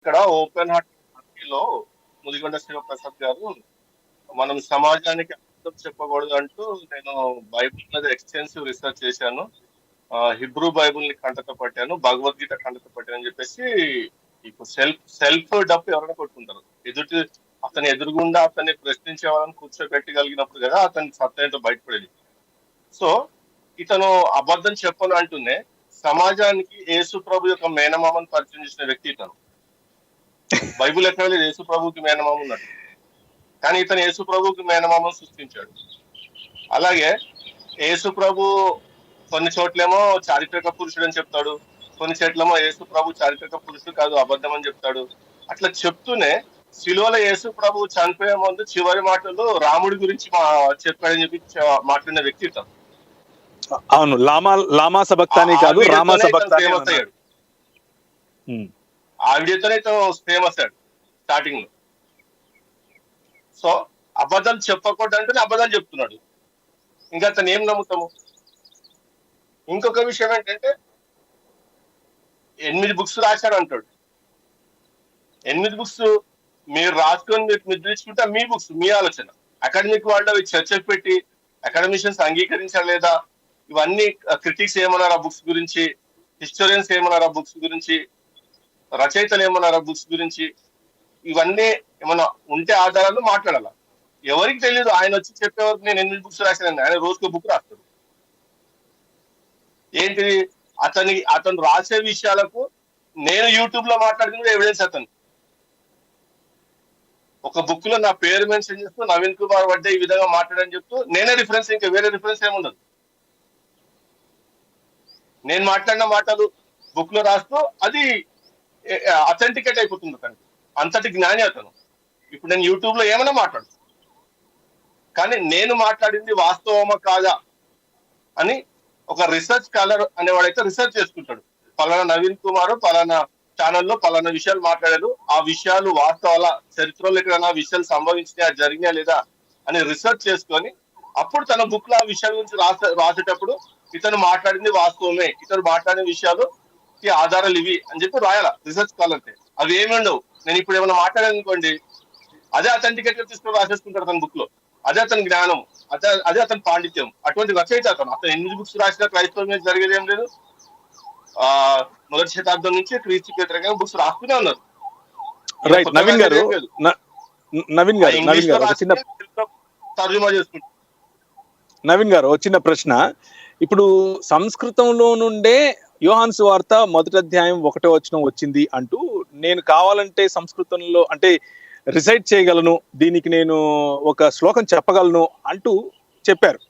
ఇక్కడ open heart లో ముదిగొండ శివప్రసాద్ గారు మనం సమాజానికి అర్థం చెప్పకూడదు అంటూ నేను బైబిల్ మీద ఎక్స్టెన్సివ్ రీసెర్చ్ చేశాను. హిబ్రూ బైబుల్ ని కంటత పట్టాను, భగవద్గీత కంటత పట్టాను అని చెప్పేసి ఇప్పుడు సెల్ఫ్ సెల్ఫ్ డప్పు ఎవరైనా కొట్టుకుంటారు. అతని ఎదురుగుండా అతన్ని ప్రశ్నించే వాళ్ళని కూర్చోబెట్టగలిగినప్పుడు కదా అతని సత్తా ఏంటో బయటపడేది. సో ఇతను అబద్ధం చెప్పను అంటూనే సమాజానికి యేసు ప్రభు యొక్క మేనమామను పరిచయం చేసిన వ్యక్తి ఇతను. బైబుల్ ఎక్కడ లేదు యేసు ప్రభుకి మేనమామ ఉన్నట్టు, కానీ ఇతను యేసు ప్రభుకి మేనమామను సృష్టించాడు. అలాగే యేసు ప్రభు కొన్ని చోట్లేమో చారిత్రక పురుషుడు అని చెప్తాడు, కొన్ని చోట్లేమో యేసు ప్రభు చారిత్రక పురుషుడు కాదు అబద్ధం అని చెప్తాడు. అట్లా చెప్తూనే శిలువలో యేసు ప్రభు చనిపోయే ముందు చివరి మాటలు రాముడి గురించి చెప్పాడని చెప్పి మాట్లాడిన వ్యక్తి ఇతను. అవును, లామా సబక్తాని కాదు రామా సబక్తాని ఫేమస్ అయ్యాడు. ఆ వీడియోతోనే ఫేమస్ అయ్యాడు స్టార్టింగ్ లో. సో అబద్ధాలు చెప్పకూడదు అంటేనే అబద్ధాలు చెప్తున్నాడు. ఇంకా అతను ఏం నమ్ముతాము? ఇంకొక విషయం ఏంటంటే 8 బుక్స్ రాశాడు అంటాడు. 8 బుక్స్ మీరు రాసుకొని మీరు ముద్రించుకుంటే మీ బుక్స్, మీ ఆలోచన. అకాడమిక్ వాళ్ళు అవి చర్చకు పెట్టి అకాడమిషియన్స్ అంగీకరించలేదా, ఇవన్నీ క్రిటిక్స్ ఏమన్నారు ఆ బుక్స్ గురించి, హిస్టోరియన్స్ ఏమన్నారు ఆ బుక్స్ గురించి, రచయితలు ఏమన్నారు ఆ బుక్స్ గురించి, ఇవన్నీ ఏమన్నా ఉంటే ఆధారాలు మాట్లాడాల. ఎవరికి తెలియదు. ఆయన వచ్చి చెప్పేవారు నేను 8 బుక్స్ రాశాను, ఆయన రోజుకో బుక్ రాస్తాడు. ఏంటిది? అతను రాసే విషయాలకు నేను యూట్యూబ్ లో మాట్లాడుకునే ఎవిడెన్స్. అతను ఒక బుక్ లో నా పేరు మెన్షన్ చేస్తూ నవీన్ కుమార్ వడ్డే ఈ విధంగా మాట్లాడని చెప్తూ నేనే రిఫరెన్స్, ఇంకా వేరే రిఫరెన్స్ ఏముండదు. నేను మాట్లాడిన మాటలు బుక్ లో రాస్తూ అది అథెంటికేట్ అయిపోతుంది అతనికి. అంతటి జ్ఞాని అతను. ఇప్పుడు నేను యూట్యూబ్ లో ఏమైనా మాట్లాడుతాను, కానీ నేను మాట్లాడింది వాస్తవమా కాదా అని ఒక రీసెర్చ్ స్కాలర్ అనేవాడైతే రీసెర్చ్ చేసుకుంటాడు. పలానా నవీన్ కుమార్ పలానా ఛానల్లో పలానా విషయాలు మాట్లాడారు, ఆ విషయాలు వాస్తవాల, చరిత్రలో ఎక్కడైనా విషయాలు సంభవించినాయా, జరిగినా లేదా అని రీసెర్చ్ చేసుకొని అప్పుడు తన బుక్ లో ఆ విషయాల గురించి రాసేటప్పుడు ఇతను మాట్లాడింది వాస్తవమే, ఇతను మాట్లాడిన విషయాలు ఆధారాలు ఇవి అని చెప్పి రాయాల రీసెర్చ్ స్కాలర్. అవి ఏమి ఉండవు. నేను ఇప్పుడు ఏమైనా మాట్లాడాను అనుకోండి, అదే అథెంటికేట్ గా తీసుకొని రాసేసుకుంటాడు తన బుక్ లో. అదే అతని జ్ఞానం, అదే అతని పాండిత్యం. అటువంటి రచయిత అతను. 8 బుక్స్ రాసిన క్రైస్తవం మీద జరిగేది ఏం లేదు. మొదటి శతాబ్దం నుంచి క్రీస్తుకి వ్యతిరేకంగా బుక్స్ రాస్తూనే ఉన్నారు. నవీన్ గారు చిన్న ప్రశ్న. ఇప్పుడు సంస్కృతంలో నుండే యోహాను సువార్త 1వ అధ్యాయం 1వ వచనం వచ్చింది అంటూ నేను కావాలంటే సంస్కృతంలో అంటే రిసైట్ చేయగలను, దీనికి నేను ఒక శ్లోకం చెప్పగలను అంటూ చెప్పారు.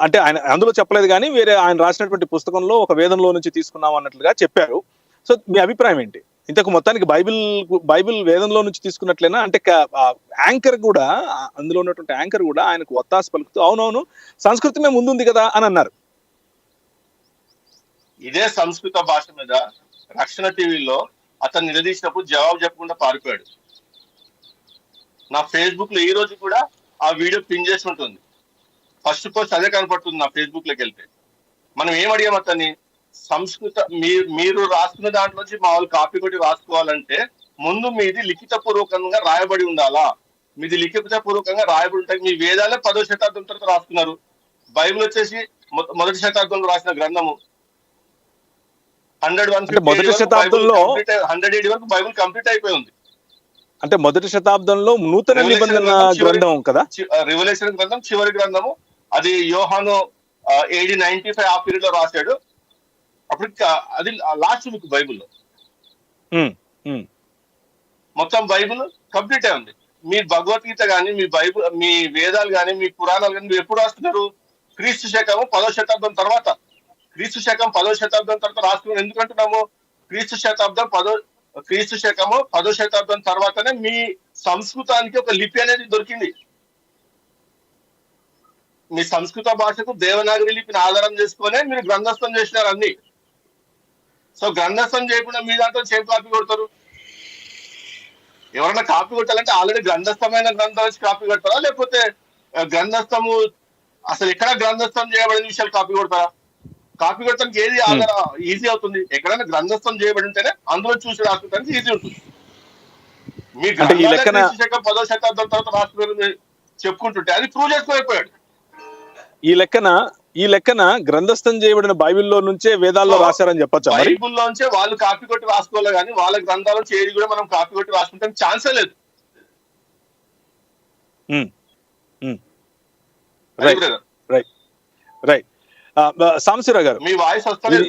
అంటే ఆయన అందులో చెప్పలేదు, కానీ వేరే ఆయన రాసినటువంటి పుస్తకంలో ఒక వేదంలో నుంచి తీసుకున్నాం అన్నట్లుగా చెప్పారు. సో మీ అభిప్రాయం ఏంటి? ఇంతకు మొత్తానికి బైబిల్ వేదంలో నుంచి తీసుకున్నట్లేనా? అంటే యాంకర్ కూడా, అందులో ఉన్నటువంటి యాంకర్ కూడా ఆయనకు ఒత్తాసు పలుకుతూ అవునవును సంస్కృతమే ముందుంది కదా అని అన్నారు. ఇదే సంస్కృత భాష మీద రక్షణ టీవీలో అతను నిలదీసినప్పుడు జవాబు చెప్పకుండా పారిపోయాడు. నా ఫేస్బుక్ లో ఈ రోజు కూడా ఆ వీడియో పిన్ చేసి ఉంటుంది. ఫస్ట్ పోస్ట్ అదే కనపడుతుంది నా ఫేస్బుక్ లోకి వెళ్తే. మనం ఏం అడిగాం అతన్ని? సంస్కృత మీరు రాసుకున్న దాంట్లోంచి మా వాళ్ళు కాపీ కొట్టి రాసుకోవాలంటే ముందు మీది లిఖిత పూర్వకంగా రాయబడి ఉండాలా. మీది లిఖిత పూర్వకంగా రాయబడి ఉంటాయి. మీ వేదాలే 10వ శతాబ్దం తర్వాత రాసుకున్నారు. బైబిల్ వచ్చేసి మొదటి శతాబ్దంలో రాసిన గ్రంథము. 100 వరకు బైబిల్ కంప్లీట్ అయిపోయి ఉంది. అంటే మొదటి శతాబ్దంలో నూతన నిబంధన గ్రంథం కదా, రివల్యూషన్ గ్రంథం చివరి గ్రంథము. అది యోహాను AD 95 ఆ పీరియడ్ లో రాశాడు. అప్పుడు అది లాస్ట్ బుక్ బైబిల్లో. మొత్తం బైబిల్ కంప్లీట్ అయి ఉంది. మీ భగవద్గీత కానీ, మీ బైబిల్, మీ వేదాలు కానీ, మీ పురాణాలు కానీ మీరు ఎప్పుడు రాస్తున్నారు? క్రీస్తు శకము 10వ శతాబ్దం తర్వాత. క్రీస్తు శకం 10వ శతాబ్దం తర్వాత రాసుకున్నాం. ఎందుకంటున్నాము? క్రీస్తు శకము 10వ శతాబ్దం తర్వాతనే మీ సంస్కృతానికి ఒక లిపి అనేది దొరికింది. మీ సంస్కృత భాషకు దేవనాగరి లిపిని ఆధారం చేసుకునే మీరు గ్రంథస్థం చేసినారు అన్ని. సో గ్రంథస్థం చేయకుండా మీ దాంట్లో చేపు కాపీ కొడతారు. ఎవరైనా కాపీ కొట్టాలంటే ఆల్రెడీ గ్రంథస్థమైన గ్రంథాల నుంచి కాపీ కొడతారా, లేకపోతే గ్రంథస్థము అసలు ఎక్కడ గ్రంథస్థం చేయబడిన విషయాలు కాపీ కొడతారా? కాపీ కొట్టడానికి ఏది ఈజీ అవుతుంది? ఎక్కడైనా గ్రంథస్థం చేయబడి ఉంటేనే అందులో చూసి రాసుకోవడానికి ఈజీ ఉంటుంది. మీ అంటే ఈ గ్రంథాలే లెక్కన క్రీస్తు శకం 10వ శతాబ్దం తర్వాత రాస్తున్నారు మీరు చెప్పుకుంటుంటే అది ప్రూవ్ చేసుకోలేకపోయాడు. ఈ లెక్కన ఈ లెక్కన గ్రంథస్థం చేయబడిన బైబిల్లో నుంచే వేదాల్లో సో రాశారని చెప్పొచ్చా మరి? బైబుల్లోంచే వాళ్ళు కాపీ కొట్టి రాసుకోవాలి కానీ వాళ్ళ గ్రంథాల ఏది కూడా మనం కాపీ కొట్టి రాసుకుంటాం ఛాన్సే లేదు. అది right brother. Right right. Sambasivarao గారు, మీ వాయిస్ వస్తలేదు.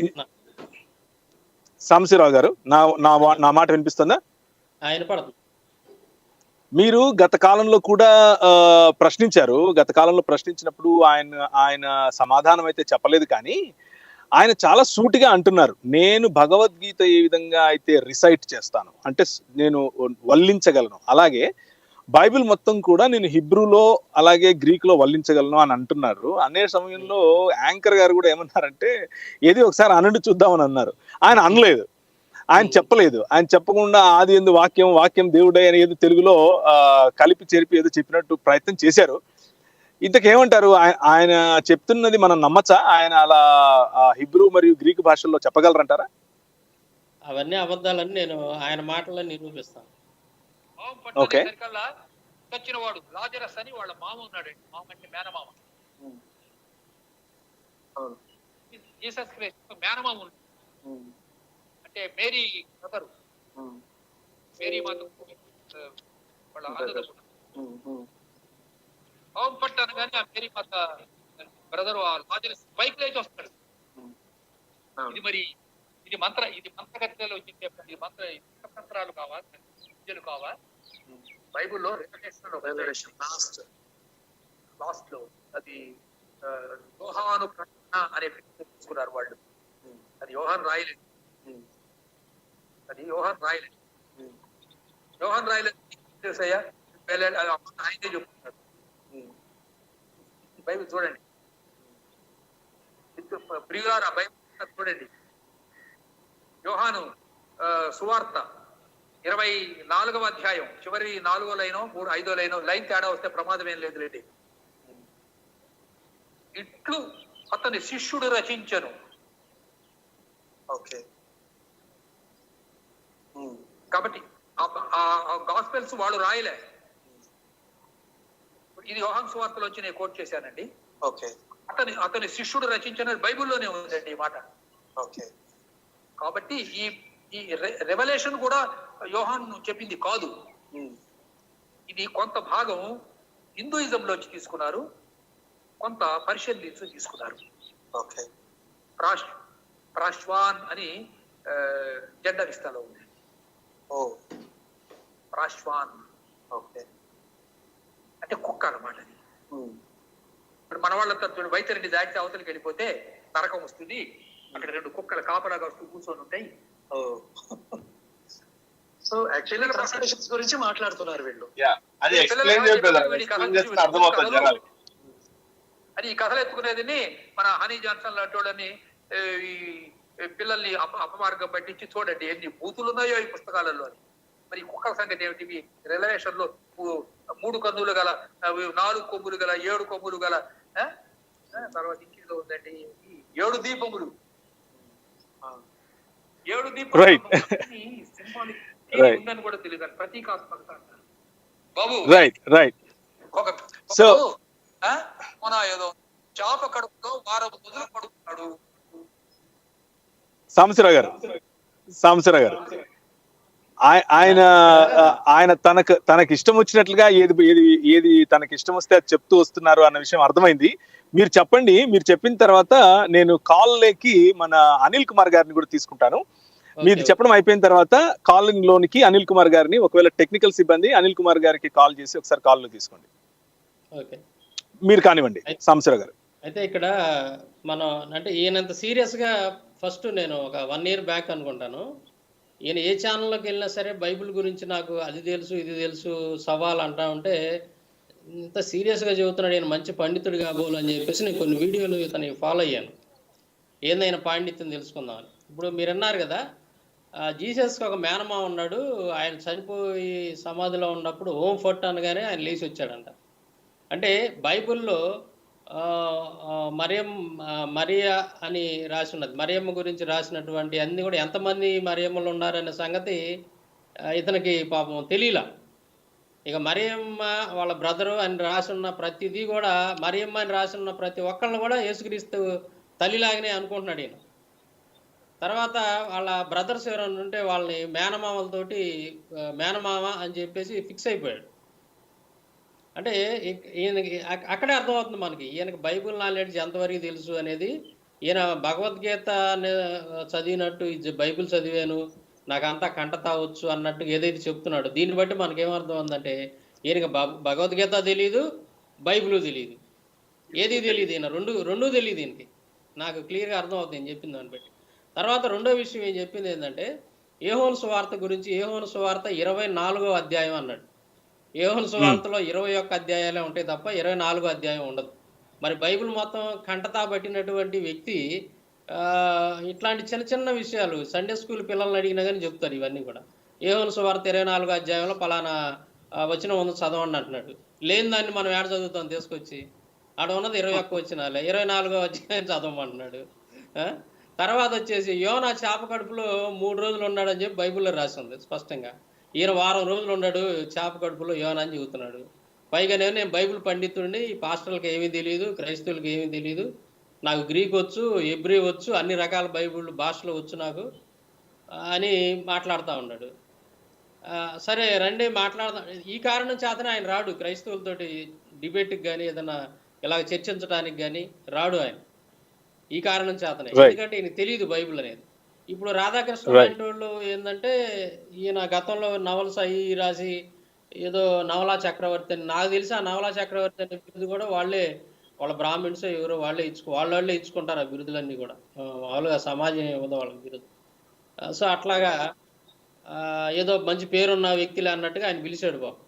సాంబశివరావు గారు, నా మాట వినిపిస్తుందా? ఆయన పడదు. మీరు గత కాలంలో కూడా ప్రశ్నించారు. గత కాలంలో ప్రశ్నించినప్పుడు ఆయన సమాధానం అయితే చెప్పలేదు, కానీ ఆయన చాలా సూటిగా అంటున్నారు, నేను భగవద్గీత ఏ విధంగా అయితే రిసైట్ చేస్తాను అంటే నేను వల్లించగలను, అలాగే బైబిల్ మొత్తం కూడా నేను హిబ్రూలో అలాగే గ్రీక్ లో వల్లించగలను అని అంటున్నారు. అనే సమయంలో యాంకర్ గారు కూడా ఏమన్నారంటే ఏది ఒకసారి అనండి చూద్దామని అన్నారు. ఆయన అనలేదు, ఆయన చెప్పలేదు. ఆయన చెప్పకుండా ఆది ఎందు వాక్యం దేవుడే అని ఏదో తెలుగులో కలిపి చెరిపి ఏదో చెప్పినట్టు ప్రయత్నం చేశారు. ఇంతకేమంటారు? ఆయన చెప్తున్నది మనం నమ్మచ్చా? ఆయన అలా హిబ్రూ మరియు గ్రీకు భాషల్లో చెప్పగలరంటారా? అవన్నీ అబద్ధాలని నేను ఆయన మాటల్లో నిరూపిస్తాను. ఓకే. వచ్చిన వాడు లాజరస్ అని వాళ్ళ మామ ఉన్నాడు. మామ అంటే మేనమామ. జీసస్ క్రైస్ట్ మేనమామ అంటే మేరీ బ్రదరు, మేరీ మాత వాళ్ళ అన్నదమ్ముడు. ఓం పట్టు అనగానే ఆ మేరీ మాత బ్రదరు లాజరస్ బైక్ లేచి వస్తాడు. ఇది మరి ఇది మంత్రగతిలో చెప్పే ఇది మంత్రాలు కావాలి, విద్యలు కావాలి. బైబుల్లో రెవల్యూషన్ లాస్ట్ లో అది యోహాను ప్రకటన అనే తీసుకున్నారు వాళ్ళు. అది యోహాన్ రాయలేదు. యోహాన్ రాయలేదు తెలుసయ్యా, ఆయనే చెప్తున్నారు. బైబిల్ చూడండి ప్రియులారా, బైబిల్ చూడండి. యోహాను సువార్త 24వ అధ్యాయం చివరి 4వ లైనో 5వ లైన్ తేడా వస్తే ప్రమాదం ఏం లేదు లేండి. ఇట్లు అతని శిష్యుడు రచించను. ఓకే, కాబట్టి గాస్పెల్స్ వాళ్ళు రాయలే. ఇది యోహాను సువార్తలో వచ్చి నేను కోట్ చేశానండి. ఓకే, అతని శిష్యుడు రచించిన బైబిల్లోనే ఉందండి ఈ మాట. ఓకే, కాబట్టి ఈ రెవల్యూషన్ కూడా యోహాను చెప్పింది కాదు. ఇది కొంత భాగం హిందూయిజంలో వచ్చి తీసుకున్నారు, కొంత పర్షియన్ నుంచి తీసుకున్నారు. ఓకే, ప్రాష్వాన్ అని జెండరిస్తాలో ఉంది. ఓ, ప్రాష్వాన్ ఓకే అంటే కుక్క అన్నమాట. అది ఇప్పుడు మన వాళ్ళంతా వైతరిని దాటితే అవతలికి వెళ్ళిపోతే నరకం వస్తుంది, అక్కడ 2 కుక్కలు కాపలాగా వస్తూ కూర్చొని ఉంటాయి. సో యాక్చువల్లీ ట్రాన్స్లేషన్స్ గురించి మాట్లాడుతున్నారు వీళ్ళు. అది ఎక్స్ప్లెయిన్ చేస్తే అర్థమవుతుంది జనాలకి. అది ఈ కథలు ఎత్తుకునేది మన హనీ జాన్సన్ లాంటి వాళ్ళని ఈ పిల్లల్ని అపమార్గం పట్టించి చూడండి ఎన్ని బూతులు ఉన్నాయో ఈ పుస్తకాలలో. మరి కుక్కల సంగతి ఏమిటి? రిలవేషన్ లో 3 కన్నులు గల, 4 కొమ్ములు గల, 7 కొమ్ములు గల, తర్వాత ఇంకేదో ఉందండి 7 దీపములు. 7 దీపాలు సింబాలిక్ ఉందని కూడా తెలియదు, ప్రతీకాత్మకత అంటారు బాబు. సో మన ఏదో చాప కడుపులో 10 రోజులు పడుతున్నాడు. సాంబశివరావు గారు, ఆయన తనకి ఇష్టం వచ్చినట్లుగా ఏది తనకి ఇష్టం వస్తే అది చెప్తూ వస్తున్నారు అన్న విషయం అర్థమైంది. మీరు చెప్పండి. మీరు చెప్పిన తర్వాత నేను కాల్ లేకి మన అనిల్ కుమార్ గారిని కూడా తీసుకుంటాను. మీరు చెప్పడం అయిపోయిన తర్వాత కాలింగ్ లోనికి అనిల్ కుమార్ గారిని, ఒకవేళ టెక్నికల్ సిబ్బంది అనిల్ కుమార్ గారికి కాల్ చేసి ఒకసారి కాల్ లో తీసుకోండి. మీరు కానివ్వండి సాంబశివరావు గారు. అయితే ఇక్కడ మనం అంటే ఈయనంత సీరియస్ గా ఫస్ట్ నేను ఒక 1 year బ్యాక్ అనుకుంటాను, ఈయన ఏ ఛానల్లోకి వెళ్ళినా సరే బైబిల్ గురించి నాకు అది తెలుసు ఇది తెలుసు సవాల్ అంటా ఉంటే ఇంత సీరియస్గా చెబుతున్నాడు, ఈయన మంచి పండితుడు కాబోలు అని చెప్పేసి నేను కొన్ని వీడియోలు ఇతని ఫాలో అయ్యాను, ఏందైనా పాండిత్యం తెలుసుకుందామని. ఇప్పుడు మీరు అన్నారు కదా, జీసస్కి ఒక మేనమా ఉన్నాడు, ఆయన చనిపోయి సమాధిలో ఉన్నప్పుడు ఓం ఫట్ అనగానే ఆయన లేచి వచ్చాడంట. అంటే బైబిల్లో మరియా అని రాసి ఉన్నది, మరియమ్మ గురించి రాసినటువంటి అన్ని కూడా ఎంతమంది మరియమ్మలు ఉన్నారనే సంగతి ఇతనికి పాపం తెలియలా. ఇక మరియమ్మ వాళ్ళ బ్రదరు అని రాసున్న ప్రతిదీ కూడా, మరియమ్మ అని రాసున్న ప్రతి ఒక్కళ్ళని కూడా యేసుక్రీస్తు తల్లిలాగానే అనుకుంటున్నాడు ఈయన. తర్వాత వాళ్ళ బ్రదర్స్ ఎవరైనా ఉంటే వాళ్ళని మేనమామలతోటి మేనమామ అని చెప్పేసి ఫిక్స్ అయిపోయాడు. అంటే ఈయనకి అక్కడే అర్థమవుతుంది మనకి, ఈయనకి బైబుల్ నాలెడ్జ్ ఎంతవరకు తెలుసు అనేది. ఈయన భగవద్గీత చదివినట్టు బైబిల్ చదివాను, నాకంతా కంటతా వచ్చు అన్నట్టు ఏదైతే చెప్తున్నాడో, దీన్ని బట్టి మనకేమర్థం ఉందంటే ఈయనకి భగవద్గీత తెలియదు, బైబిల్ తెలియదు, ఏది తెలియదు. ఈయన రెండు తెలియదు ఈయనకి. నాకు క్లియర్గా అర్థమవుతుంది నేను చెప్పిన దాన్ని బట్టి. తర్వాత రెండో విషయం ఏం చెప్పింది ఏంటంటే, యోహాను సువార్త గురించి. యోహాను సువార్త 24వ అధ్యాయం అన్నాడు. యోహాను సువార్తలో 21 అధ్యాయాలే ఉంటాయి తప్ప 24వ అధ్యాయం ఉండదు. మరి బైబిల్ మొత్తం కంటతా పట్టినటువంటి వ్యక్తి ఇట్లాంటి చిన్న చిన్న విషయాలు సండే స్కూల్ పిల్లల్ని అడిగినా కానీ చెప్తారు ఇవన్నీ కూడా. యోహాను సువార్త 24వ అధ్యాయంలో పలానా వచనం ఉంది చదవండి అంటున్నాడు. లేని దాన్ని మనం ఏడ చదువుతాం తీసుకొచ్చి? ఆడ ఉన్నది 21 వచనాలే, 24వ అధ్యాయం చదవమంటున్నాడు. తర్వాత వచ్చేసి యోనా చేప కడుపులో 3 రోజులు ఉన్నాడని చెప్పి బైబిల్లో రాసి ఉంది స్పష్టంగా. ఈయన వారం రోజులు ఉన్నాడు చేప కడుపులో యోనా అని చెబుతున్నాడు. పైగా నేను బైబిల్ పండితుడిని, పాస్టర్లకు ఏమీ తెలియదు, క్రైస్తవులకు ఏమీ తెలియదు, నాకు గ్రీక్ వచ్చు, ఎబ్రీ వచ్చు, అన్ని రకాల బైబిల్ భాషలు వచ్చు నాకు అని మాట్లాడుతూ ఉన్నాడు. సరే రండి మాట్లాడదాం. ఈ కారణం చేతనే ఆయన రాడు క్రైస్తవులతోటి డిబేట్కి కానీ ఏదైనా ఇలాగ చర్చించడానికి కానీ రాడు ఆయన. ఈ కారణం చేతనే, ఎందుకంటే ఈయనకి తెలియదు బైబిల్ అనేది. ఇప్పుడు రాధాకృష్ణ లాంటి వాళ్ళు ఏంటంటే, ఈయన గతంలో నవల్స్ అవి రాసి ఏదో నవలా చక్రవర్తి అని, నాకు తెలిసి ఆ నవలా చక్రవర్తి అనే బిరుదు కూడా వాళ్ళ బ్రాహ్మిన్స్ ఎవరో వాళ్ళే ఇచ్చుకుంటారు ఆ బిరుదులన్నీ కూడా. మామూలుగా సమాజం ఇవ్వదు వాళ్ళ బిరుదు. సో అట్లాగా ఏదో మంచి పేరున్న వ్యక్తులే అన్నట్టుగా ఆయన పిలిచాడు పాపం.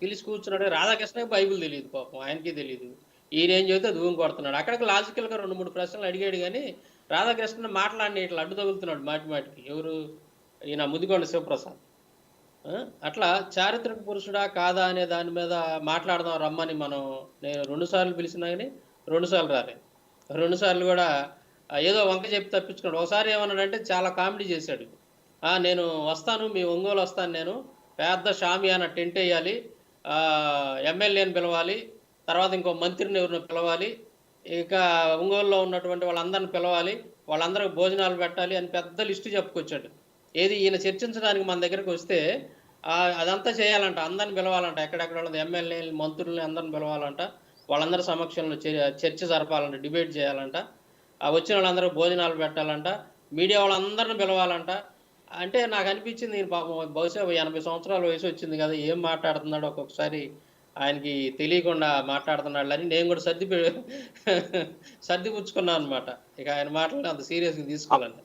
పిలిచి కూర్చున్నాడు. రాధాకృష్ణకి బైబిల్ తెలియదు పాపం, ఆయనకి తెలియదు. ఈయన ఏం చెబితే దూరం కొడుతున్నాడు. అక్కడికి లాజికల్గా 2-3 ప్రశ్నలు అడిగాడు కానీ రాధాకృష్ణ మాట్లాడిన ఇట్లా అడ్డు తగులుతున్నాడు మాటికి. ఎవరు? ఈయన ముదిగొండ శివప్రసాద్. అట్లా చారిత్రక పురుషుడా కాదా అనే దాని మీద మాట్లాడదాం రమ్మని నేను 2 సార్లు పిలిచినా కానీ 2 సార్లు రాలేదు. 2 సార్లు కూడా ఏదో వంక చెప్పి తప్పించుకున్నాడు. ఒకసారి ఏమన్నాడంటే చాలా కామెడీ చేశాడు. నేను వస్తాను, మీ ఒంగోలు వస్తాను, నేను పెద్ద షామియానా టెంట్ వేయాలి, ఎమ్మెల్యేని పిలవాలి, తర్వాత ఇంకో మంత్రిని ఎవరిని పిలవాలి, ఇక ఒంగోలులో ఉన్నటువంటి వాళ్ళందరిని పిలవాలి, వాళ్ళందరికీ భోజనాలు పెట్టాలి అని పెద్ద లిస్టు చెప్పుకొచ్చాడు. ఏది ఈయన చర్చించడానికి మన దగ్గరికి వస్తే అదంతా చేయాలంట, అందరిని పిలవాలంట, ఎక్కడెక్కడ ఉన్నది ఎమ్మెల్యేలు మంత్రుల్ని అందరిని పిలవాలంట, వాళ్ళందరి సమక్షంలో చర్చ జరపాలంట, డిబేట్ చేయాలంట, వచ్చిన వాళ్ళందరూ భోజనాలు పెట్టాలంట, మీడియా వాళ్ళందరిని పిలవాలంట. అంటే నాకు అనిపించింది ఈయన పాపం బహుశా 80 సంవత్సరాల వయసు వచ్చింది కదా, ఏం మాట్లాడుతున్నాడు ఒక్కొక్కసారి ఆయనకి తెలియకుండా మాట్లాడుతున్నాడు అని నేను కూడా సర్దిపుచ్చుకున్నాను అనమాట. ఇక ఆయన మాటలు అంత సీరియస్గా తీసుకోవాలండి.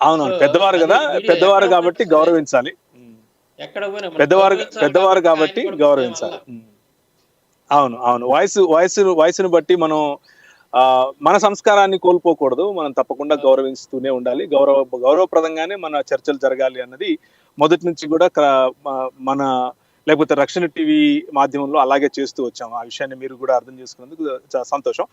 అవును, పెద్దవారు కదా, పెద్దవారు కాబట్టి గౌరవించాలి. ఎక్కడ పోయినా పెద్దవారు కాబట్టి గౌరవించాలి. అవును, వయసును బట్టి మనం మన సంస్కారాన్ని కోల్పోకూడదు. మనం తప్పకుండా గౌరవిస్తూనే ఉండాలి. గౌరవప్రదంగానే మన చర్చలు జరగాలి అన్నది మొదటి నుంచి కూడా మన లేకపోతే రక్షణ టీవీ మాధ్యమంలో అలాగే చేస్తూ వచ్చాము. ఆ విషయాన్ని మీరు కూడా అర్థం చేసుకున్నందుకు చాలా సంతోషం.